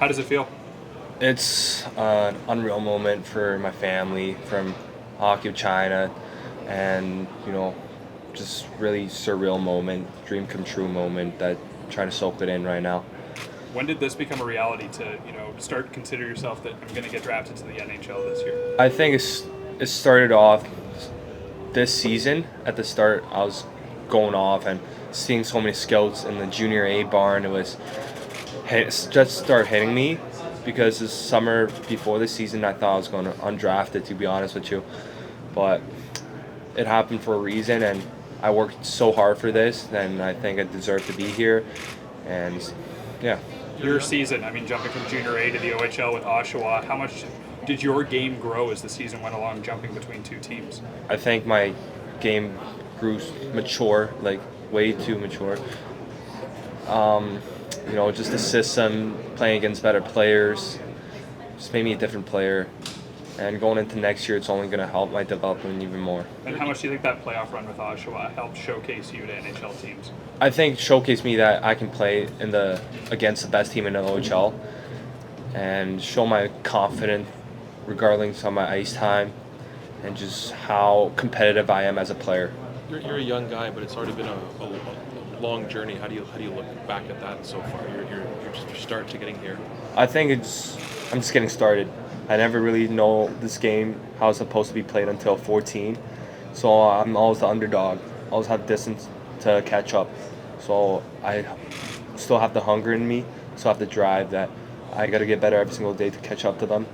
How does it feel? It's an unreal moment for my family from Hockey of China, and just really surreal moment, dream come true moment that I'm trying to soak it in right now. When did this become a reality to, start consider yourself that I'm going to get drafted to the NHL this year? I think it started off this season. At the start, I was going off and seeing so many scouts in the junior A barn. It was just start hitting me because this summer before the season, I thought I was going to undrafted. To be honest with you, but it happened for a reason, and I worked so hard for this. And I think I deserve to be here. And yeah. Your season, jumping from junior A to the OHL with Oshawa, how much did your game grow as the season went along, jumping between two teams? I think my game grew mature, like way too mature. Just the system, playing against better players, just made me a different player. And going into next year, it's only going to help my development even more. And how much do you think that playoff run with Oshawa helped showcase you to NHL teams? I think showcase me that I can play against the best team in the OHL and show my confidence regardless of my ice time and just how competitive I am as a player. You're a young guy, but it's already been a long journey. How do you look back at that so far? You're just your start to getting here. I think I'm just getting started. I never really know this game, how it's supposed to be played until 14. So I'm always the underdog. Always have distance to catch up. So I still have the hunger in me. Still have the drive that I got to get better every single day to catch up to them.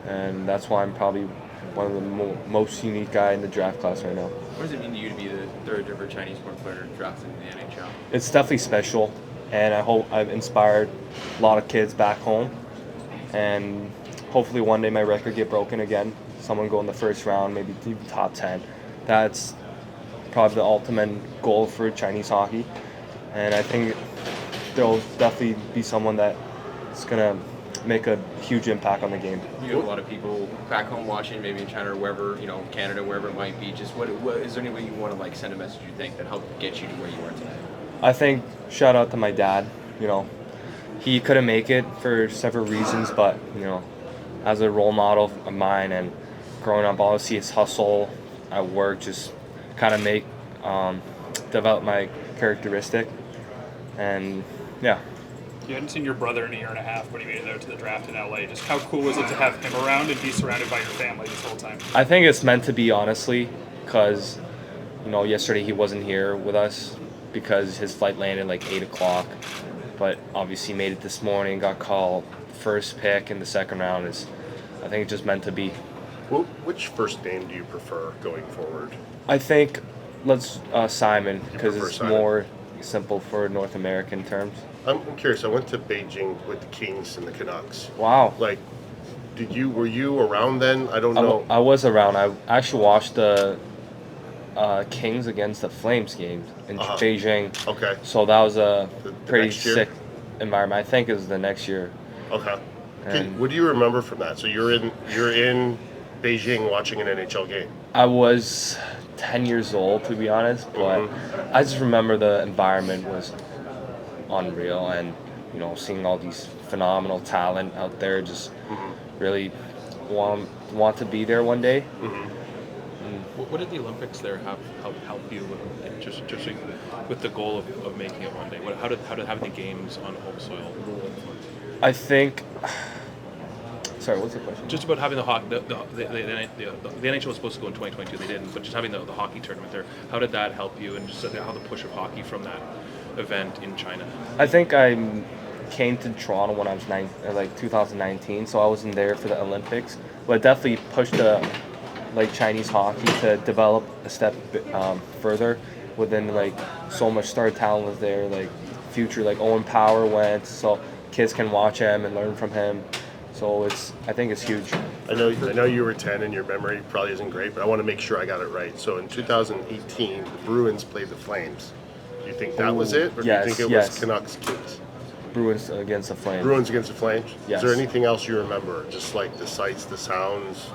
And that's why I'm probably one of the most unique guy in the draft class right now. What does it mean to you to be the third ever Chinese-born player drafted in the NHL? It's definitely special, and I hope I've inspired a lot of kids back home. And hopefully one day my record get broken again. Someone go in the first round, maybe even top 10. That's probably the ultimate goal for Chinese hockey. And I think there'll definitely be someone that's going to make a huge impact on the game. You have a lot of people back home watching, maybe in China or wherever, Canada, wherever it might be. Just what is there any way you want to send a message you think that helped get you to where you are today? I think shout out to my dad. He couldn't make it for several reasons, but as a role model of mine and growing up, all I see is hustle at work, just kind of develop my characteristic. And yeah. You hadn't seen your brother in a year and a half when he made it out to the draft in LA. Just how cool was it to have him around and be surrounded by your family this whole time? I think it's meant to be, honestly, because yesterday he wasn't here with us because his flight landed like 8 o'clock. But obviously made it this morning, got called first pick in the second round. I think it's just meant to be. Well, which first name do you prefer going forward? I think let's Simon, because prefer it's Simon? more simple for North American terms. I'm curious. I went to Beijing with the Kings and the Canucks. Wow. Like, were you around then? I don't know. I was around. I actually watched the Kings against the Flames game in Beijing. Okay. So that was a The pretty next year? sick environment. I think it was the next year. Okay. And What do you remember from that? So you're in Beijing watching an NHL game. I was 10 years old, to be honest, but I just remember the environment was unreal, and seeing all these phenomenal talent out there, just really want to be there one day. What did the Olympics there help you just with the goal of making it one day? How did having the games on home soil? I think. Sorry, what's the question? Just about having the NHL was supposed to go in 2022, they didn't, but just having the hockey tournament there, how did that help you, and just how the push of hockey from that event in China? I think I came to Toronto when I was 2019, so I wasn't there for the Olympics, but it definitely pushed the Chinese hockey to develop a step further. Within so much star talent was there, future Owen Power went, so kids can watch him and learn from him. So I think it's huge. I know you were 10 and your memory probably isn't great, but I want to make sure I got it right. So in 2018, the Bruins played the Flames. Do you think that was it, or yes, do you think it was Canucks Kings? Bruins against the Flames. Bruins against the Flames? Yes. Is there anything else you remember? Just the sights, the sounds?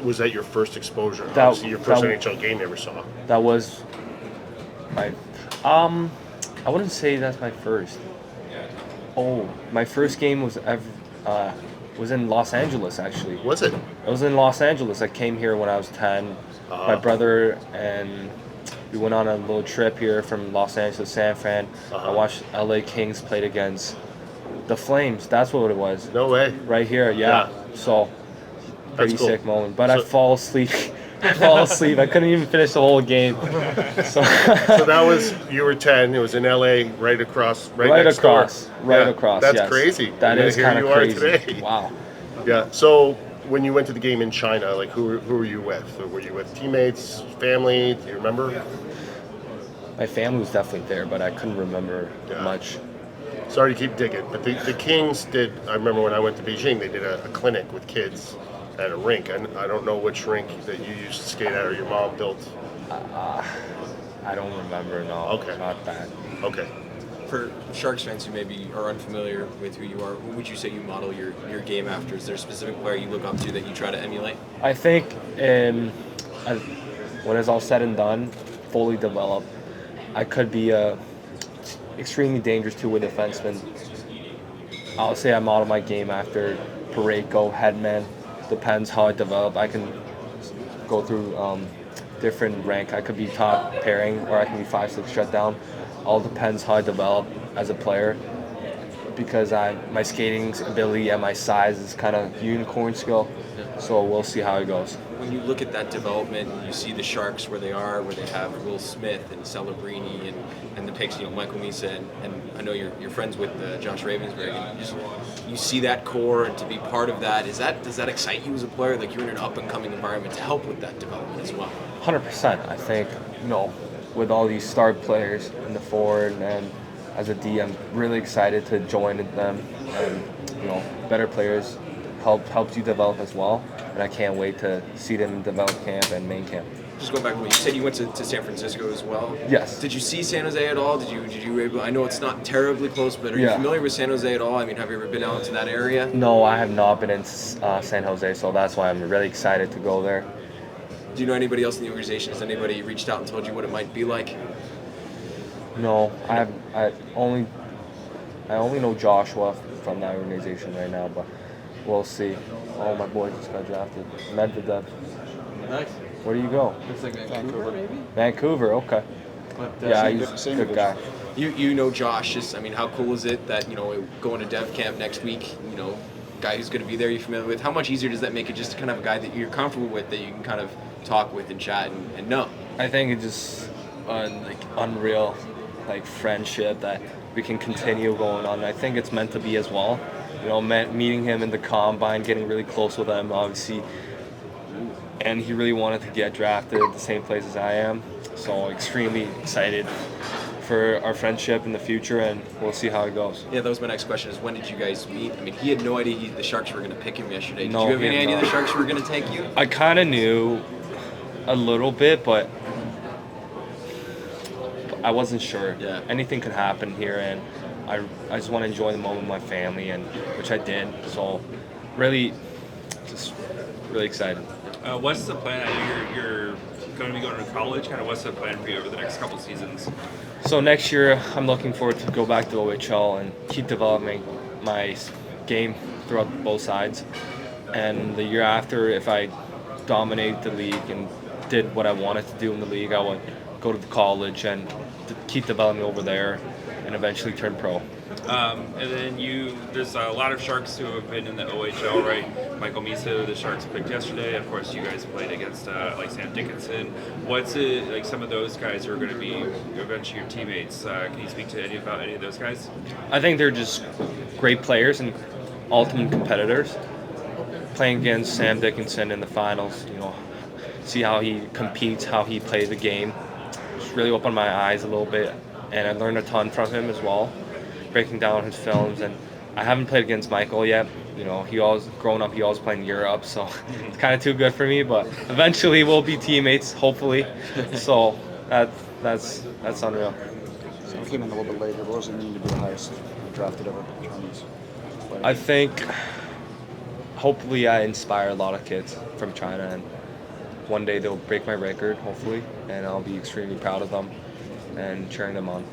Was that your first exposure? Obviously, your first NHL game you ever saw. That was my. I wouldn't say that's my first. Oh, my first game was in Los Angeles actually. Was it? It was in Los Angeles. I came here when I was 10. My brother and we went on a little trip here from Los Angeles to San Fran. I watched LA Kings played against the Flames. That's what it was. No way. Right here, yeah. So pretty cool. sick moment. But I So- fall asleep. I couldn't even finish the whole game. So So that was, you were 10. It was in LA, right across, right next door. Right Yeah, across. That's yes. crazy. That And is here kind of you are crazy. today. Wow. Yeah. So when you went to the game in China, like who were you with? Or were you with teammates, family? Do you remember? My family was definitely there, but I couldn't remember Yeah. much. Sorry to keep digging, but the Kings did. I remember when I went to Beijing, they did a clinic with kids at a rink. And I don't know which rink that you used to skate at or your mom built. I don't remember. No. Okay. Not that. Okay. For Sharks fans who maybe are unfamiliar with who you are, who would you say you model your game after? Is there a specific player you look up to that you try to emulate? I think when it's all said and done, fully developed, I could be a extremely dangerous two-way defenseman. I'll say I model my game after Pareko, Headman. Depends how I develop. I can go through different rank. I could be top pairing or I can be 5-6 shutdown. All depends how I develop as a player because my skating ability and my size is kind of unicorn skill. So we'll see how it goes. When you look at that development, and you see the Sharks where they are, where they have Will Smith and Celebrini and the picks, Michael Misa, and I know you're friends with Josh Ravensberg. And you see that core, and to be part of that, does that excite you as a player? Like you're in an up and coming environment to help with that development as well. 100%. I think with all these star players in the forward and as a D, I'm really excited to join them. And better players helps you develop as well. And I can't wait to see them in develop camp and main camp. Just going back to what you said, you went to San Francisco as well. Yes. Did you see San Jose at all? Did you? I know it's not terribly close, but are you Yeah. familiar with San Jose at all? I mean, have you ever been out to that area? No, I have not been in San Jose, so that's why I'm really excited to go there. Do you know anybody else in the organization? Has anybody reached out and told you what it might be like? No, I only know Joshua from that organization right now, but we'll see. Oh, my boy just got drafted. Medvedev. Nice. Where do you go? It's like Vancouver, maybe. Vancouver, okay. But, Yeah, he's a good guy. You know Josh. Just, I mean, how cool is it that going to Dev Camp next week? Guy who's going to be there, you're familiar with. How much easier does that make it just kind of a guy that you're comfortable with, that you can kind of talk with and chat and know? I think it's just unreal, friendship that we can continue going on. I think it's meant to be as well. Meeting him in the combine, getting really close with him, obviously, and he really wanted to get drafted at the same place as I am. So extremely excited for our friendship in the future, and we'll see how it goes. Yeah, that was my next question. Is when did you guys meet? I mean, he had no idea the Sharks were going to pick him yesterday. Did No, you have he any had idea not. the Sharks were going to take you? I kind of knew a little bit, but I wasn't sure. Yeah. Anything could happen here, and I just want to enjoy the moment with my family, and which I did. So really, just really excited. What's the plan? I know you're going to be going to college. Kind of what's the plan for you over the next couple seasons? So next year, I'm looking forward to go back to OHL and keep developing my game throughout both sides. And the year after, if I dominate the league and did what I wanted to do in the league, I would go to the college and keep developing over there and eventually turn pro. And then there's a lot of Sharks who have been in the OHL, right? Michael Misa, the Sharks picked yesterday. Of course, you guys played against Sam Dickinson. What's it like? Some of those guys who are going to be eventually your teammates. Can you speak to about any of those guys? I think they're just great players and ultimate competitors. Playing against Sam Dickinson in the finals, see how he competes, how he plays the game. Just really opened my eyes a little bit, and I learned a ton from him as well, breaking down his films. And I haven't played against Michael yet. He always played in Europe, so it's kind of too good for me. But eventually we'll be teammates, hopefully. So that's unreal. So I came in a little bit later. What does it mean to be the highest drafted ever Chinese player? I think hopefully I inspire a lot of kids from China, and one day they'll break my record, hopefully, and I'll be extremely proud of them and cheering them on.